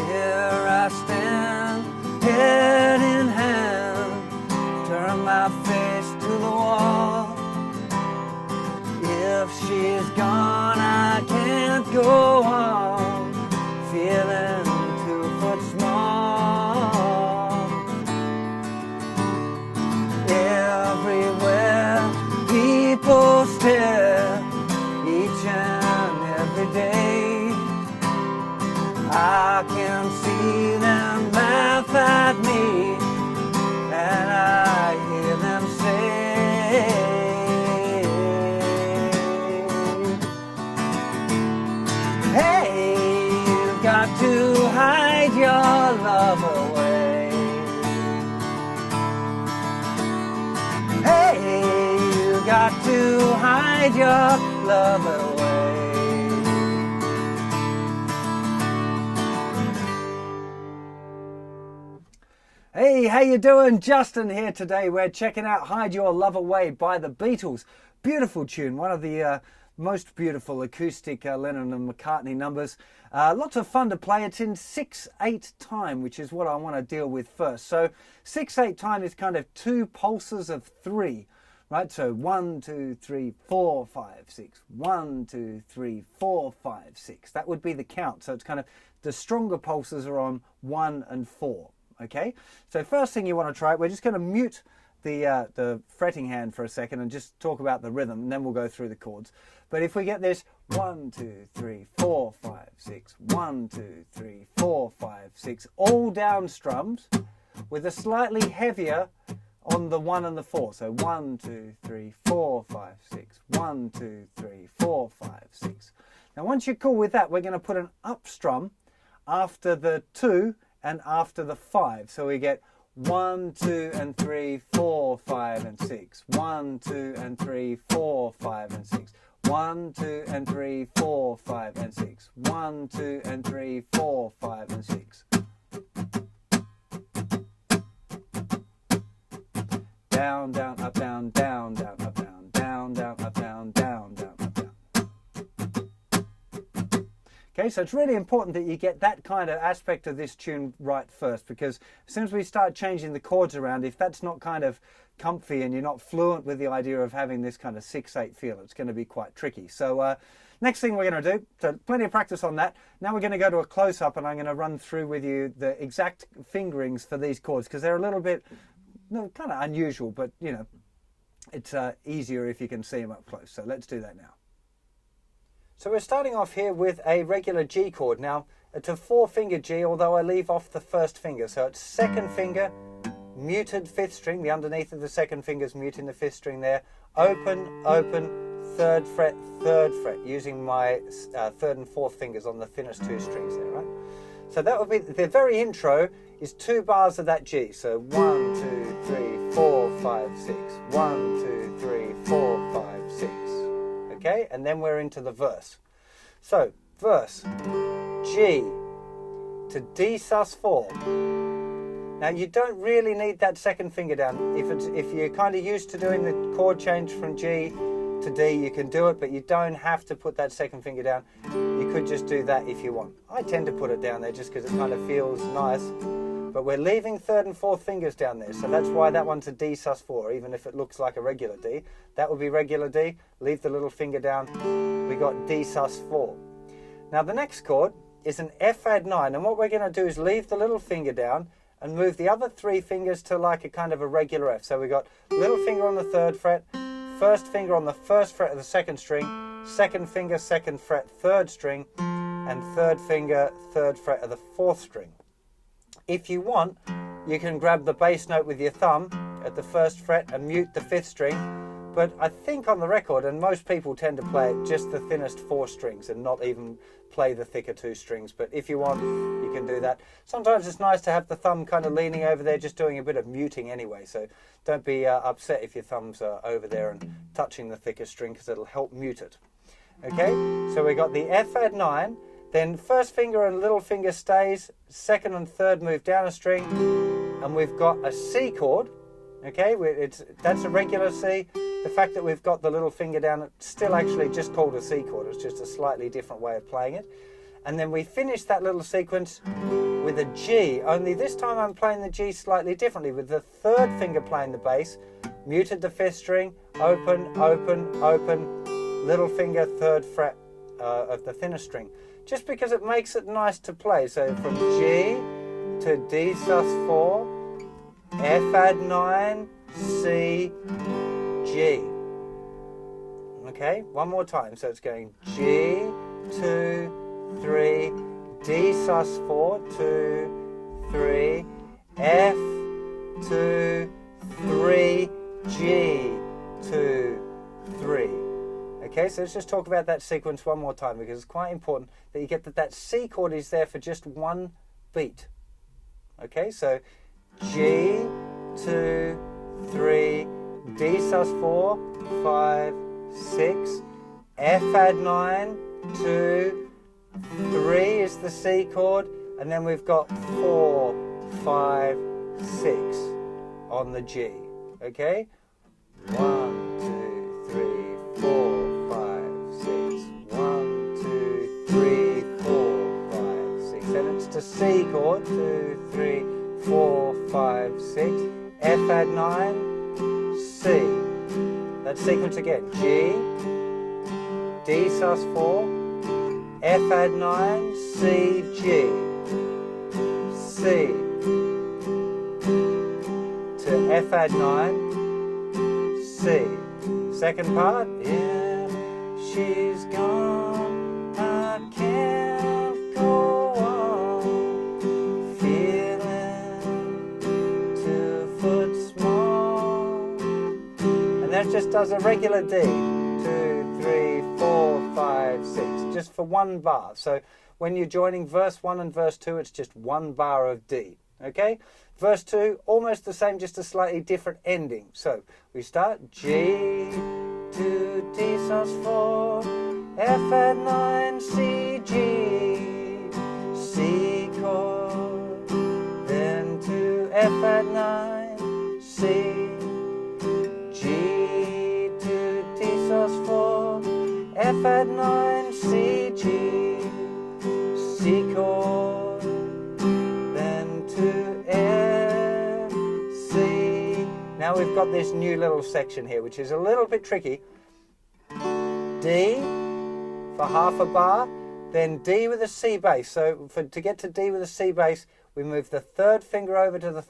Here I stand, head in hand, turn my face to the wall. If she's gone, I can't go on, feeling 2 foot small. Everywhere people stare, each and every day. I can see them laugh at me, and I hear them say, hey, you got to hide your love away. Hey, you got to hide your love away. Hey, how you doing? Justin here today. We're checking out Hide Your Love Away by the Beatles. Beautiful tune, one of the most beautiful acoustic Lennon and McCartney numbers. Lots of fun to play. It's in 6/8 time, which is what I want to deal with first. So 6/8 time is kind of 2 pulses of 3, right? So 1, 2, 3, 4, 5, 6. 1, 2, 3, 4, 5, 6. That would be the count. So it's kind of the stronger pulses are on 1 and 4. Okay, so first thing you want to try, we're just going to mute the fretting hand for a second and just talk about the rhythm, and then we'll go through the chords. But if we get this 1, 2, 3, 4, 5, 6, 1, 2, 3, 4, 5, 6, all down strums with a slightly heavier on the 1 and the 4. So 1, 2, 3, 4, 5, 6, 1, 2, 3, 4, 5, 6. Now once you're cool with that, we're going to put an up strum after the 2 and after the 5. So we get 1, 2, and 3, 4, 5, and 6. 1, 2, and 3, 4, 5, and 6. 1, 2, and 3, 4, 5, and 6. 1, 2, and 3, 4, 5, and 6. Down, down, up, down, down, down, up, down, down, down, up, down, down, down, up, down. Okay, so it's really important that you get that kind of aspect of this tune right first, because as soon as we start changing the chords around, if that's not kind of comfy and you're not fluent with the idea of having this kind of 6/8 feel, it's going to be quite tricky. So next thing we're going to do, so plenty of practice on that. Now we're going to go to a close-up, and I'm going to run through with you the exact fingerings for these chords, because they're a little bit kind of unusual, but you know, it's easier if you can see them up close. So let's do that now. So we're starting off here with a regular G chord. Now, it's a 4-finger G, although I leave off the first finger. So it's 2nd finger, muted 5th string. The underneath of the 2nd finger is muting the 5th string there. Open, open, 3rd fret, 3rd fret, using my 3rd and 4th fingers on the thinnest 2 strings there, right? So that would be, the very intro is 2 bars of that G. So 1, 2, 3, 4, 5, 6. 1, 2, 3, 4, 5, 6. Okay, and then we're into the verse. So, verse, G to D sus4. Now, you don't really need that 2nd finger down. If you're kind of used to doing the chord change from G to D, you can do it, but you don't have to put that 2nd finger down. You could just do that if you want. I tend to put it down there just because it kind of feels nice. But we're leaving 3rd and 4th fingers down there, so that's why that one's a D sus4, even if it looks like a regular D. That would be regular D, leave the little finger down, we got D sus4. Now the next chord is an F add 9, and what we're going to do is leave the little finger down and move the other 3 fingers to like a kind of a regular F. So we got little finger on the 3rd fret, 1st finger on the 1st fret of the 2nd string, 2nd finger, 2nd fret, 3rd string, and 3rd finger, 3rd fret of the 4th string. If you want, you can grab the bass note with your thumb at the 1st fret and mute the 5th string, but I think on the record, and most people tend to play it just the thinnest 4 strings and not even play the thicker 2 strings, but if you want, you can do that. Sometimes it's nice to have the thumb kind of leaning over there, just doing a bit of muting anyway, so don't be upset if your thumb's over there and touching the thicker string, because it'll help mute it. Okay, so we got the F add 9, then 1st finger and little finger stays, 2nd and 3rd move down a string, and we've got a C chord. Okay, that's a regular C. The fact that we've got the little finger down, it's still actually just called a C chord. It's just a slightly different way of playing it. And then we finish that little sequence with a G, only this time I'm playing the G slightly differently, with the third finger playing the bass, muted the fifth string, open, open, open, little finger, third fret of the thinner string, just because it makes it nice to play. So from G to D sus4, F add 9, C, G. Okay, one more time. So it's going G, 2, 3, D sus4, 2, 3, F, 2, 3, G, 2, 3. Okay, so let's just talk about that sequence one more time, because it's quite important that you get that C chord is there for just one beat. Okay, so G, 2, 3, D sus4, 5, 6, F add 9, 2, 3 is the C chord, and then we've got 4, 5, 6 on the G. Okay? 1, 2, 3, 4, 5, 6. 1, 2, 3, 4, 5, 6. Then it's the C chord. 2, 3, 4, 5, 6. F add 9, C. That sequence again. G, D sus4, F add 9, C, G, C, to F add 9, C. Second part, yeah, she's gone, I can't go on, feeling 2 foot small. And that just does a regular D. 2, 3, 4, 5, 6, just for one bar. So when you're joining verse 1 and verse 2, it's just one bar of D. Okay? Verse 2, almost the same, just a slightly different ending. So we start G, 2, D sus4, F add 9, C, G, C chord, then to F add 9, C, G, 2, D sus4, F add 9, C, G, C chord, then to F, C. Now we've got this new little section here, which is a little bit tricky. D for half a bar, then D with a C bass. So to get to D with a C bass, we move the third finger over to the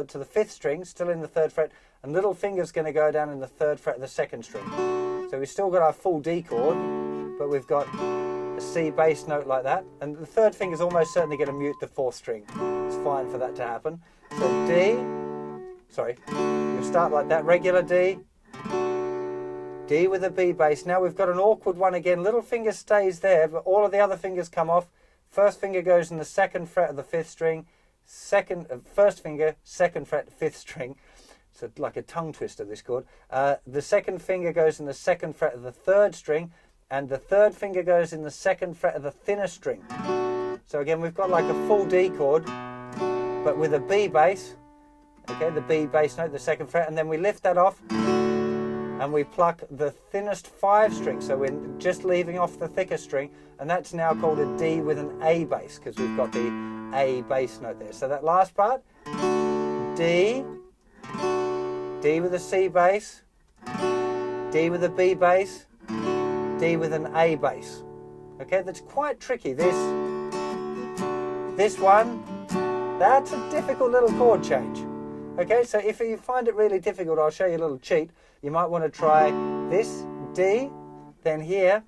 to the fifth string, still in the third fret, and little finger's going to go down in the third fret of the second string. So we've still got our full D chord, but we've got a C bass note like that, and the third finger's almost certainly going to mute the fourth string. It's fine for that to happen. So D, sorry, you start like that, regular D, D with a B bass. Now we've got an awkward one again. Little finger stays there, but all of the other fingers come off. First finger goes in the second fret of the fifth string. First finger, second fret, fifth string. So like a tongue twister, this chord. The second finger goes in the second fret of the third string, and the third finger goes in the second fret of the thinner string. So again, we've got like a full D chord, but with a B bass. Okay, the B bass note, the second fret, and then we lift that off, and we pluck the thinnest 5 string. So we're just leaving off the thicker string, and that's now called a D with an A bass, because we've got the A bass note there. So that last part, D, D with a C bass, D with a B bass, D with an A bass. Okay, that's quite tricky. This one, that's a difficult little chord change. Okay, so if you find it really difficult, I'll show you a little cheat. You might want to try this, D, then here.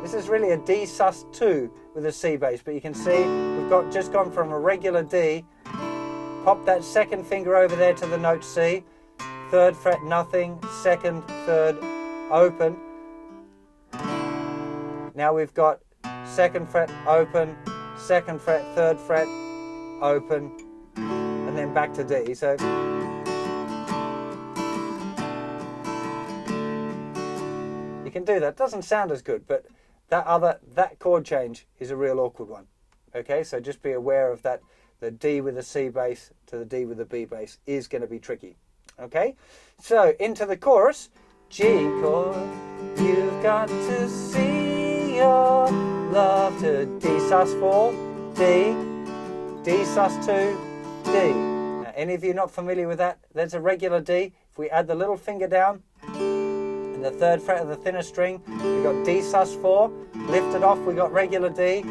This is really a D sus2 with a C bass, but you can see we've just gone from a regular D, pop that second finger over there to the note C, third fret nothing, second, third, open. Now we've got second fret, open, second fret, third fret, open, and then back to D. So you can do that. Doesn't sound as good, but that chord change is a real awkward one. Okay, so just be aware of that. The D with a C bass to the D with a B bass is going to be tricky. Okay, so into the chorus. G chord, you've got to see your love, to D sus4, D, D sus2, D. Now, any of you not familiar with that? That's a regular D. If we add the little finger down and the 3rd fret of the thinner string, we've got D sus4. Lift it off, we got regular D.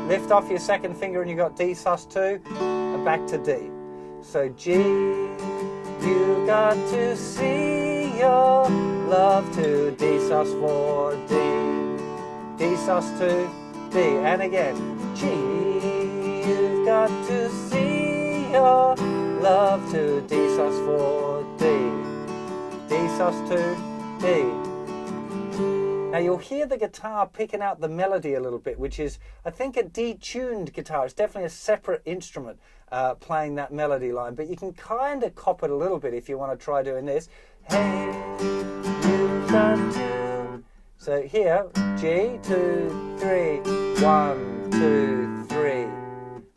Lift off your 2nd finger and you got D sus2, and back to D. So G, you've got to see your love to D sus4, D, D sus2, D, and again, G, you've got to see your love to D sus4, D, D sus2, D. Now you'll hear the guitar picking out the melody a little bit, which is, I think, a detuned guitar. It's definitely a separate instrument playing that melody line, but you can kind of cop it a little bit if you want to try doing this. Hey, you've got to. So here, G, 2, 3, 1, 2, 3.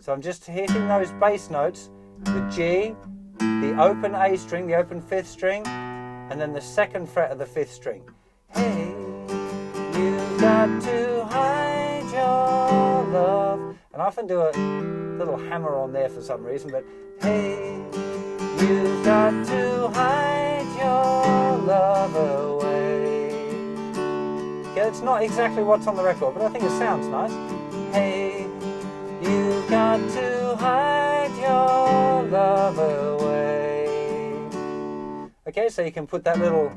So I'm just hitting those bass notes, the G, the open A string, the open 5th string, and then the 2nd fret of the 5th string. Hey, you've got to hide your love. And I often do a little hammer on there for some reason, but hey, you've got to hide your love away. Okay, it's not exactly what's on the record, but I think it sounds nice. Hey, you've got to hide your love away. Okay, so you can put that little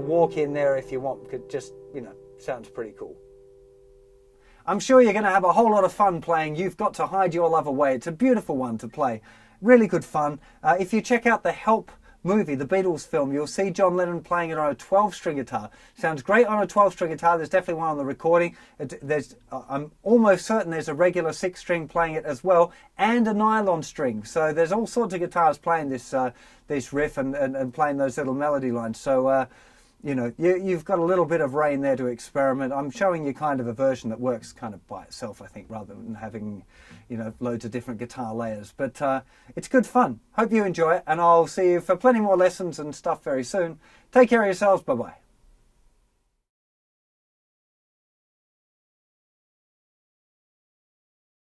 walk in there if you want, because just, you know, sounds pretty cool. I'm sure you're going to have a whole lot of fun playing You've Got to Hide Your Love Away. It's a beautiful one to play. Really good fun. If you check out the Help movie, the Beatles film, you'll see John Lennon playing it on a 12-string guitar. Sounds great on a 12-string guitar. There's definitely one on the recording. I'm almost certain there's a regular 6-string playing it as well, and a nylon string. So there's all sorts of guitars playing this riff and playing those little melody lines. So you know, you've got a little bit of rain there to experiment. I'm showing you kind of a version that works kind of by itself, I think, rather than having, you know, loads of different guitar layers. But it's good fun. Hope you enjoy it, and I'll see you for plenty more lessons and stuff very soon. Take care of yourselves. Bye-bye.